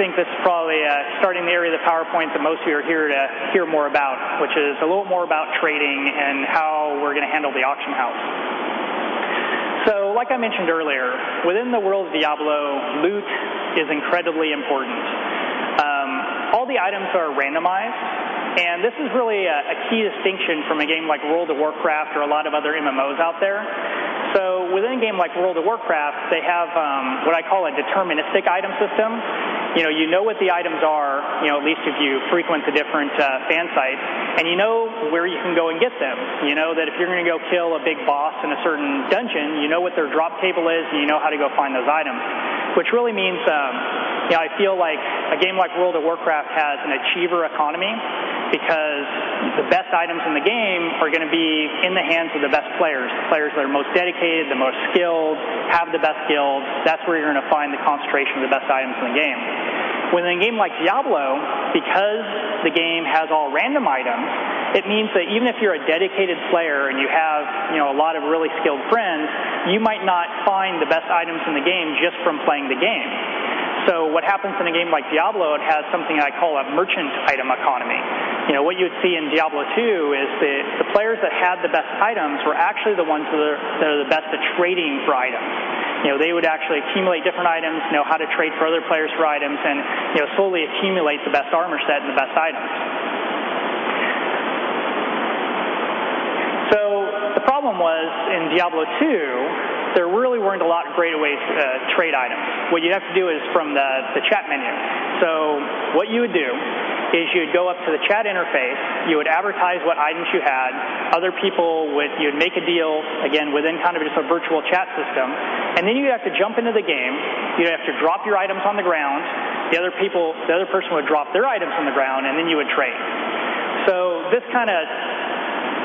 think this is probably starting the area of the PowerPoint that most of you are here to hear more about, which is a little more about trading and how we're going to handle the auction house. So, like I mentioned earlier, within the world of Diablo, loot is incredibly important. All the items are randomized, and this is really a key distinction from a game like World of Warcraft or a lot of other MMOs out there. So within a game like World of Warcraft, they have what I call a deterministic item system. You know what the items are, at least if you frequent the different fan sites, and you know where you can go and get them. You know that if you're going to go kill a big boss in a certain dungeon, you know what their drop table is, and you know how to go find those items, which really means I feel like a game like World of Warcraft has an achiever economy because the best items in the game are going to be in the hands of the best players, the players that are most dedicated, the most skilled, have the best guilds. That's where you're going to find the concentration of the best items in the game. Within a game like Diablo, because the game has all random items, it means that even if you're a dedicated player and you have a lot of really skilled friends, you might not find the best items in the game just from playing the game. So what happens in a game like Diablo, it has something I call a merchant item economy. What you would see in Diablo II is that the players that had the best items were actually the ones that are the best at trading for items. They would actually accumulate different items, know how to trade for other players for items, and slowly accumulate the best armor set and the best items. So the problem was in Diablo II, there really weren't a lot of great ways to trade items. What you have to do is from the chat menu. So what you would do is you would go up to the chat interface, you would advertise what items you had, other people you would make a deal, again, within kind of just a virtual chat system, and then you'd have to jump into the game, you'd have to drop your items on the ground, the other person would drop their items on the ground, and then you would trade. So this kind of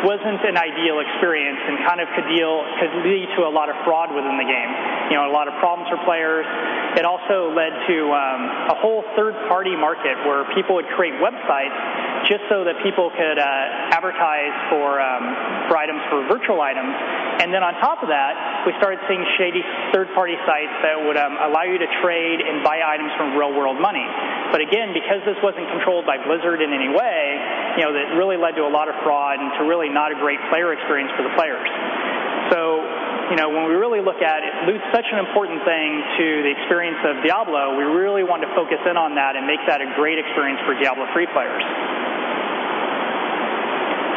wasn't an ideal experience and kind of could lead to a lot of fraud within the game. A lot of problems for players. It also led to a whole third-party market where people would create websites just so that people could advertise for items, for virtual items. And then on top of that, we started seeing shady third-party sites that would allow you to trade and buy items from real-world money. But again, because this wasn't controlled by Blizzard in any way, that really led to a lot of fraud and to really not a great player experience for the players. So, when we really look at it, loot's such an important thing to the experience of Diablo, we really want to focus in on that and make that a great experience for Diablo 3 players.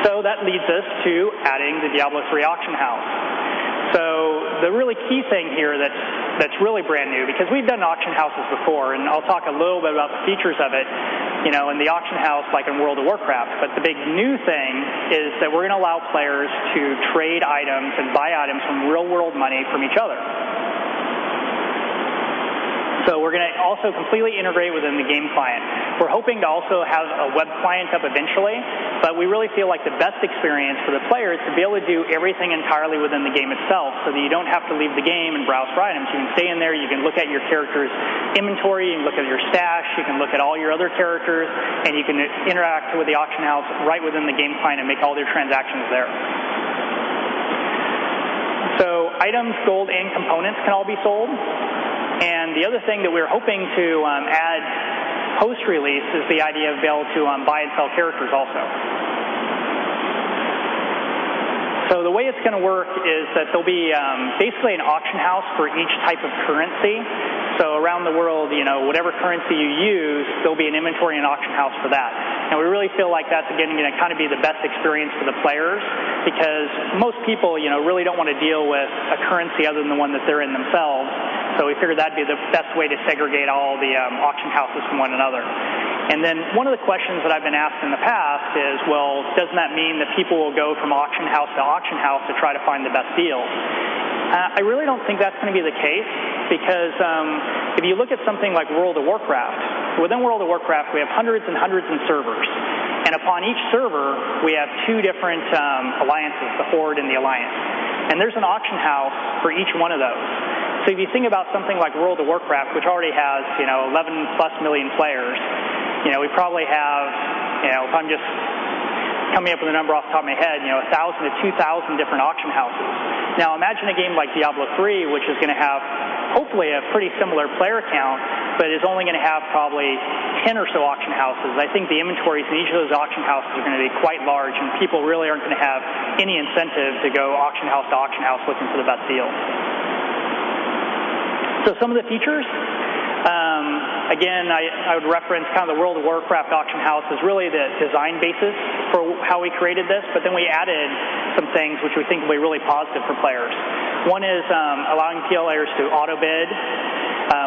So that leads us to adding the Diablo 3 auction house. So the really key thing here that's really brand new, because we've done auction houses before, and I'll talk a little bit about the features of it, in the auction house like in World of Warcraft. But the big new thing is that we're going to allow players to trade items and buy items from real-world money from each other. So we're going to also completely integrate within the game client. We're hoping to also have a web client up eventually, but we really feel like the best experience for the player is to be able to do everything entirely within the game itself so that you don't have to leave the game and browse for items. You can stay in there, you can look at your character's inventory, you can look at your stash, you can look at all your other characters, and you can interact with the auction house right within the game client and make all your transactions there. So items, gold, and components can all be sold. And the other thing that we're hoping to add post-release is the idea of being able to buy and sell characters also. So the way it's going to work is that there'll be basically an auction house for each type of currency. So around the world, whatever currency you use, there'll be an inventory and auction house for that. And we really feel like that's, again, going to kind of be the best experience for the players because most people, really don't want to deal with a currency other than the one that they're in themselves. So we figured that'd be the best way to segregate all the auction houses from one another. And then one of the questions that I've been asked in the past is, well, doesn't that mean that people will go from auction house to try to find the best deals? I really don't think that's going to be the case because if you look at something like World of Warcraft, within World of Warcraft we have hundreds and hundreds of servers. And upon each server, we have two different alliances, the Horde and the Alliance. And there's an auction house for each one of those. So if you think about something like World of Warcraft, which already has, 11 plus million players, we probably have, if I'm just coming up with a number off the top of my head, 1,000 to 2,000 different auction houses. Now imagine a game like Diablo III, which is going to have hopefully a pretty similar player count, but is only going to have probably 10 or so auction houses. I think the inventories in each of those auction houses are going to be quite large, and people really aren't going to have any incentive to go auction house to auction house looking for the best deal. So some of the features, again, I would reference kind of the World of Warcraft auction house as really the design basis for how we created this, but then we added some things which we think will be really positive for players. One is allowing players to auto-bid.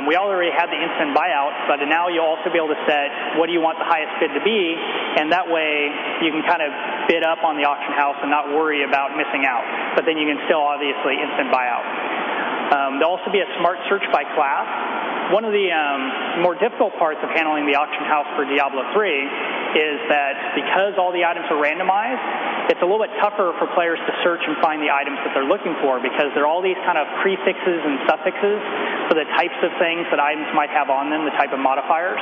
We already had the instant buyout, but now you'll also be able to set what do you want the highest bid to be, and that way you can kind of bid up on the auction house and not worry about missing out, but then you can still obviously instant buyout. There'll also be a smart search by class. One of the more difficult parts of handling the auction house for Diablo III is that because all the items are randomized, it's a little bit tougher for players to search and find the items that they're looking for because there are all these kind of prefixes and suffixes for the types of things that items might have on them, the type of modifiers.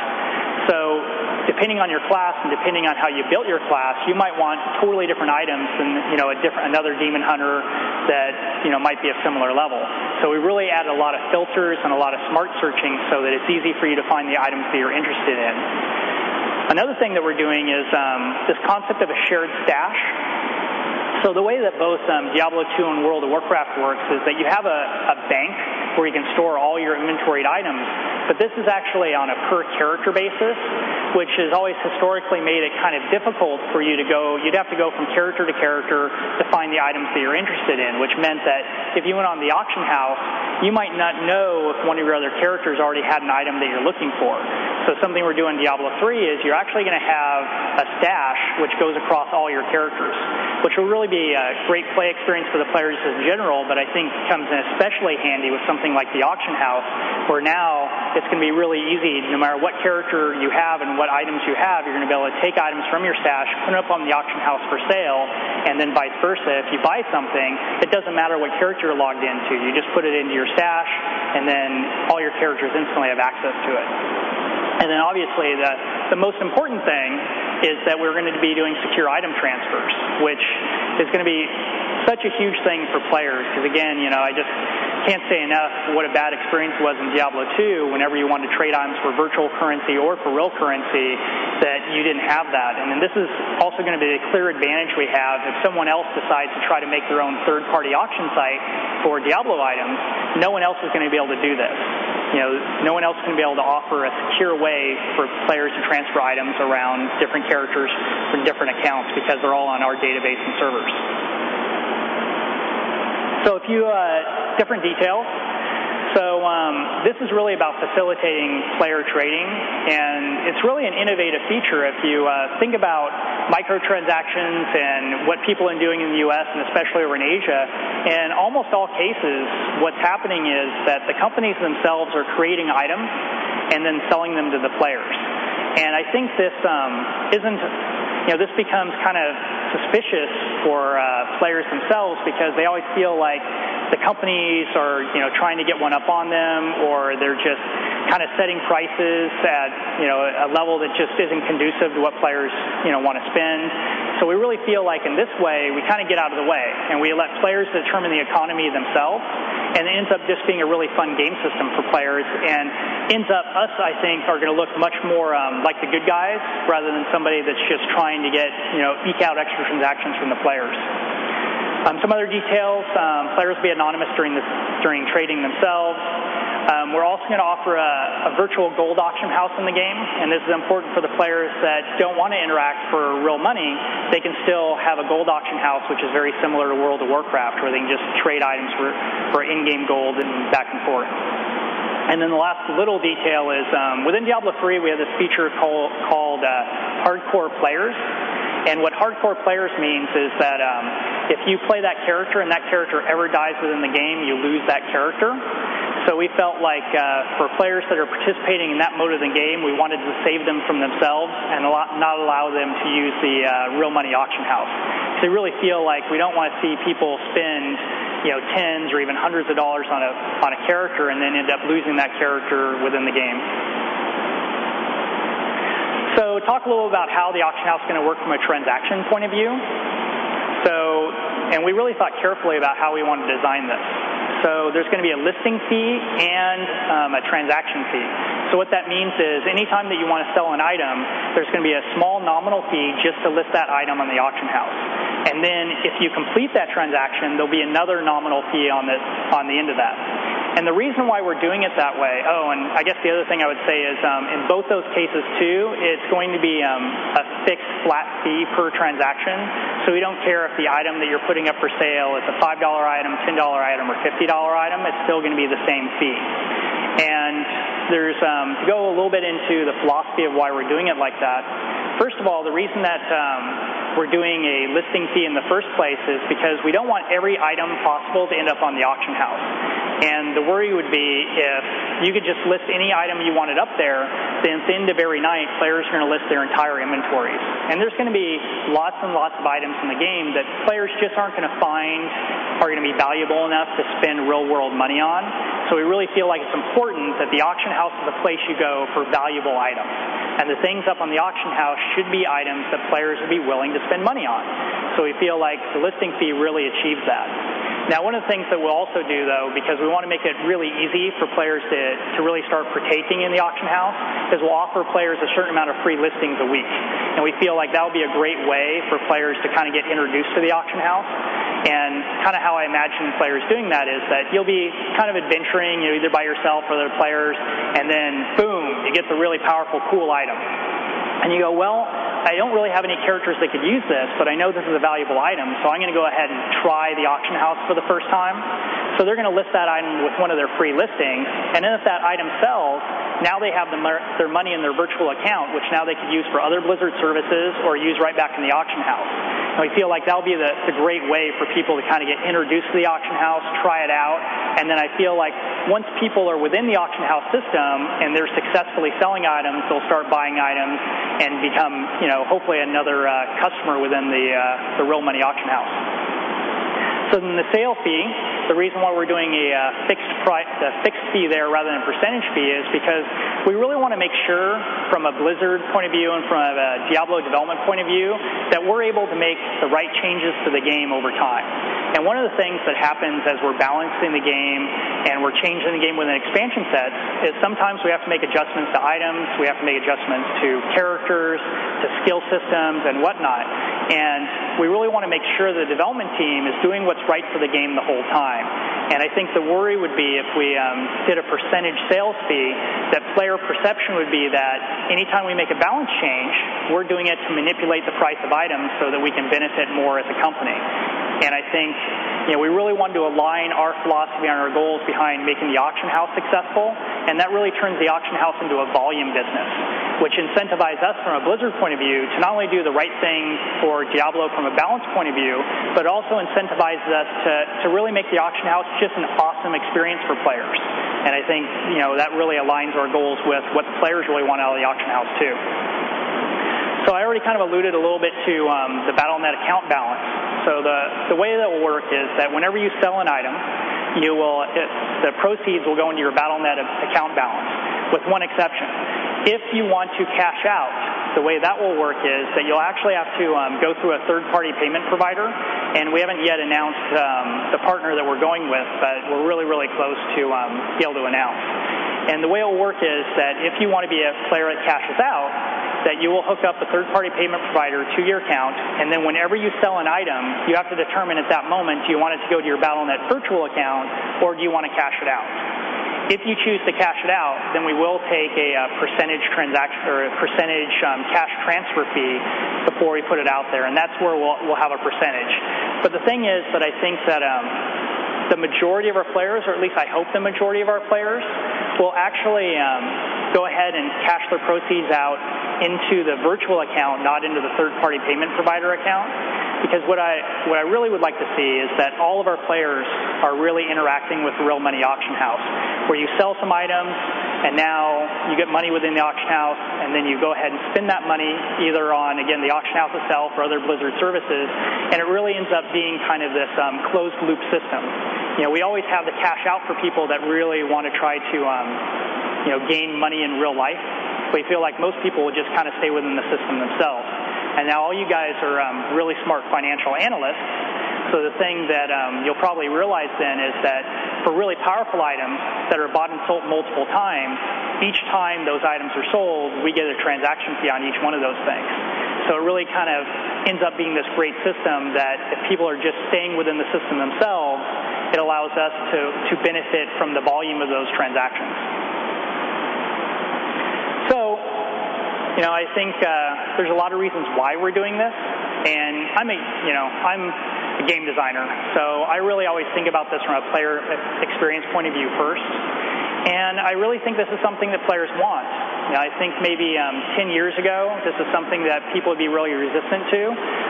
So depending on your class and depending on how you built your class, you might want totally different items than another demon hunter that might be a similar level. So we really added a lot of filters and a lot of smart searching so that it's easy for you to find the items that you're interested in. Another thing that we're doing is this concept of a shared stash. So the way that both Diablo II and World of Warcraft works is that you have a bank where you can store all your inventoried items, but this is actually on a per-character basis, which has always historically made it kind of difficult for you to go. You'd have to go from character to character to find the items that you're interested in, which meant that if you went on the auction house, you might not know if one of your other characters already had an item that you're looking for. So something we're doing in Diablo III is you're actually going to have a stash which goes across all your characters, which will really be a great play experience for the players in general, but I think comes in especially handy with something like the auction house, where now it's going to be really easy, no matter what character you have and what items you have, you're going to be able to take items from your stash, put them up on the auction house for sale, and then vice versa. If you buy something, it doesn't matter what character you're logged into. You just put it into your stash, and then all your characters instantly have access to it. And then obviously the most important thing is that we're going to be doing secure item transfers, which is going to be such a huge thing for players because, again, I just can't say enough what a bad experience was in Diablo II whenever you wanted to trade items for virtual currency or for real currency that you didn't have that. And then this is also going to be a clear advantage we have if someone else decides to try to make their own third-party auction site for Diablo items. No one else is going to be able to do this. No one else is going to be able to offer a secure way for players to transfer items around different characters from different accounts because they're all on our database and servers. So a few different details. So this is really about facilitating player trading, and it's really an innovative feature if you think about microtransactions and what people are doing in the U.S. and especially over in Asia. In almost all cases, what's happening is that the companies themselves are creating items and then selling them to the players. And I think this this becomes kind of suspicious for players themselves because they always feel like the companies are, trying to get one up on them, or they're just kind of setting prices at, a level that just isn't conducive to what players, want to spend. So we really feel like in this way, we kind of get out of the way, and we let players determine the economy themselves, and it ends up just being a really fun game system for players, and ends up, us, I think, are going to look much more like the good guys, rather than somebody that's just trying to get, eke out extra transactions from the players. Some other details, players will be anonymous during trading themselves. We're also going to offer a virtual gold auction house in the game, and this is important for the players that don't want to interact for real money. They can still have a gold auction house, which is very similar to World of Warcraft, where they can just trade items for in-game gold and back and forth. And then the last little detail is within Diablo III, we have this feature called hardcore players. And what hardcore players means is that if you play that character and that character ever dies within the game, you lose that character. So we felt like for players that are participating in that mode of the game, we wanted to save them from themselves and not allow them to use the real money auction house. So we really feel like we don't want to see people spend tens or even hundreds of dollars on a character and then end up losing that character within the game. So talk a little about how the auction house is going to work from a transaction point of view. And we really thought carefully about how we wanted to design this. So there's going to be a listing fee and a transaction fee. So what that means is anytime that you want to sell an item, there's going to be a small nominal fee just to list that item on the auction house. And then if you complete that transaction, there'll be another nominal fee on the end of that. And the reason why we're doing it that way, and I guess the other thing I would say is in both those cases too, it's going to be a fixed flat fee per transaction. So we don't care if the item that you're putting up for sale is a $5 item, $10 item, or $50 item, it's still going to be the same fee. And there's, to go a little bit into the philosophy of why we're doing it like that, first of all, the reason that we're doing a listing fee in the first place is because we don't want every item possible to end up on the auction house. And the worry would be if you could just list any item you wanted up there, then at the end of every night, players are going to list their entire inventories. And there's going to be lots and lots of items in the game that players just aren't going to find are going to be valuable enough to spend real-world money on. So we really feel like it's important that the auction house is the place you go for valuable items. And the things up on the auction house should be items that players would be willing to spend money on. So we feel like the listing fee really achieves that. Now, one of the things that we'll also do, though, because we want to make it really easy for players to really start partaking in the auction house, is we'll offer players a certain amount of free listings a week. And we feel like that will be a great way for players to kind of get introduced to the auction house. And kind of how I imagine players doing that is that you'll be kind of adventuring, either by yourself or other players, and then, boom, you get the really powerful, cool item. And you go, well, I don't really have any characters that could use this, but I know this is a valuable item, so I'm going to go ahead and try the auction house for the first time. So they're going to list that item with one of their free listings, and then if that item sells, now they have their money in their virtual account, which now they could use for other Blizzard services or use right back in the auction house. And we feel like that'll be the great way for people to kind of get introduced to the auction house, try it out, and then I feel like once people are within the auction house system and they're successfully selling items, they'll start buying items and become, hopefully another customer within the real money auction house. So then the sale fee, the reason why we're doing a fixed fee there rather than a percentage fee is because we really want to make sure from a Blizzard point of view and from a Diablo development point of view that we're able to make the right changes to the game over time. And one of the things that happens as we're balancing the game and we're changing the game within expansion sets is sometimes we have to make adjustments to items, we have to make adjustments to characters, to skill systems, and whatnot. And we really want to make sure the development team is doing what's right for the game the whole time. And I think the worry would be if we did a percentage sales fee, that player perception would be that anytime we make a balance change, we're doing it to manipulate the price of items so that we can benefit more as a company. And I think we really wanted to align our philosophy and our goals behind making the auction house successful, and that really turns the auction house into a volume business, which incentivizes us from a Blizzard point of view to not only do the right thing for Diablo from a balance point of view, but also incentivizes us to really make the auction house just an awesome experience for players. And I think that really aligns our goals with what the players really want out of the auction house too. So I already kind of alluded a little bit to the Battle.net account balance. So the way that will work is that whenever you sell an item, the proceeds will go into your Battle.net account balance, with one exception. If you want to cash out, the way that will work is that you'll actually have to go through a third-party payment provider, and we haven't yet announced the partner that we're going with, but we're really, really close to be able to announce. And the way it will work is that if you want to be a player that cashes out, that you will hook up a third-party payment provider to your account, and then whenever you sell an item, you have to determine at that moment, do you want it to go to your Battle.net virtual account, or do you want to cash it out? If you choose to cash it out, then we will take a percentage transaction or a percentage cash transfer fee before we put it out there, and that's where we'll have a percentage. But the thing is that I think that the majority of our players, or at least I hope the majority of our players, will actually go ahead and cash their proceeds out into the virtual account, not into the third-party payment provider account. Because what I really would like to see is that all of our players are really interacting with the real money auction house, where you sell some items, and now you get money within the auction house, and then you go ahead and spend that money either on, again, the auction house itself or other Blizzard services, and it really ends up being kind of this closed-loop system. We always have the cash out for people that really want to try to gain money in real life. we feel like most people would just kind of stay within the system themselves. And now all you guys are really smart financial analysts, so the thing that you'll probably realize then is that for really powerful items that are bought and sold multiple times, each time those items are sold, we get a transaction fee on each one of those things. So it really kind of ends up being this great system that if people are just staying within the system themselves, it allows us to benefit from the volume of those transactions. So, I think there's a lot of reasons why we're doing this, and I'm a game designer, so I really always think about this from a player experience point of view first, and I really think this is something that players want. I think maybe 10 years ago, this is something that people would be really resistant to,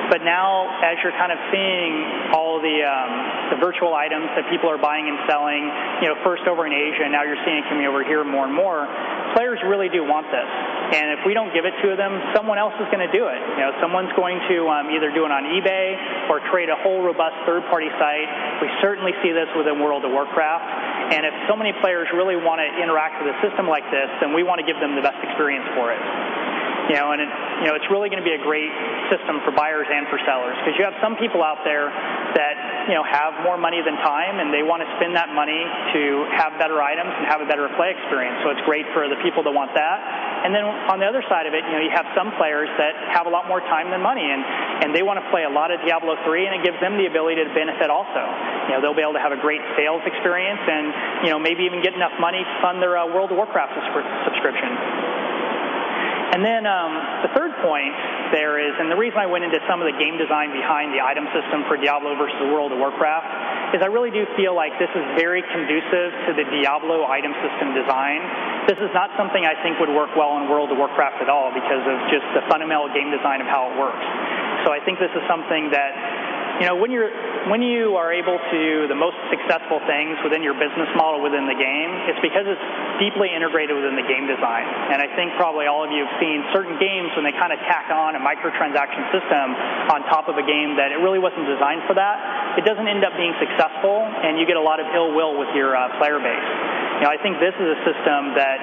but now as you're kind of seeing all the virtual items that people are buying and selling, first over in Asia, and now you're seeing it coming over here more and more, players really do want this. And if we don't give it to them, someone else is going to do it. Someone's going to either do it on eBay or create a whole robust third-party site. We certainly see this within World of Warcraft. And if so many players really want to interact with a system like this, then we want to give them the best experience for it. It's really going to be a great system for buyers and for sellers, because you have some people out there that have more money than time, and they want to spend that money to have better items and have a better play experience. So it's great for the people that want that. And then on the other side of it, you have some players that have a lot more time than money, and they want to play a lot of Diablo 3, and it gives them the ability to benefit also. They'll be able to have a great sales experience and maybe even get enough money to fund their World of Warcraft subscription. And then the third point there is, and the reason I went into some of the game design behind the item system for Diablo versus World of Warcraft, is I really do feel like this is very conducive to the Diablo item system design. This is not something I think would work well in World of Warcraft at all because of just the fundamental game design of how it works. So I think this is something that, when you are able to do the most successful things within your business model within the game, it's because it's deeply integrated within the game design. And I think probably all of you have seen certain games when they kind of tack on a microtransaction system on top of a game that it really wasn't designed for that. It doesn't end up being successful, and you get a lot of ill will with your player base. I think this is a system that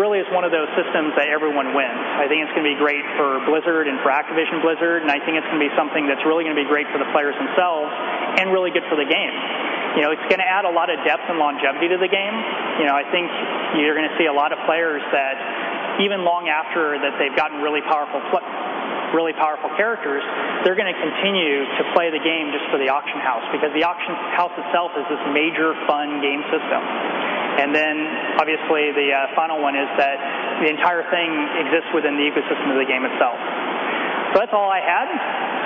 really is one of those systems that everyone wins. I think it's going to be great for Blizzard and for Activision Blizzard, and I think it's going to be something that's really going to be great for the players themselves and really good for the game. It's going to add a lot of depth and longevity to the game. I think you're going to see a lot of players that even long after that they've gotten really powerful characters, they're going to continue to play the game just for the auction house, because the auction house itself is this major fun game system. And then, obviously, the final one is that the entire thing exists within the ecosystem of the game itself. So that's all I had.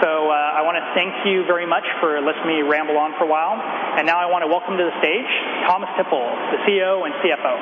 So I want to thank you very much for listening to me ramble on for a while. And now I want to welcome to the stage Thomas Tipple, the CEO and CFO.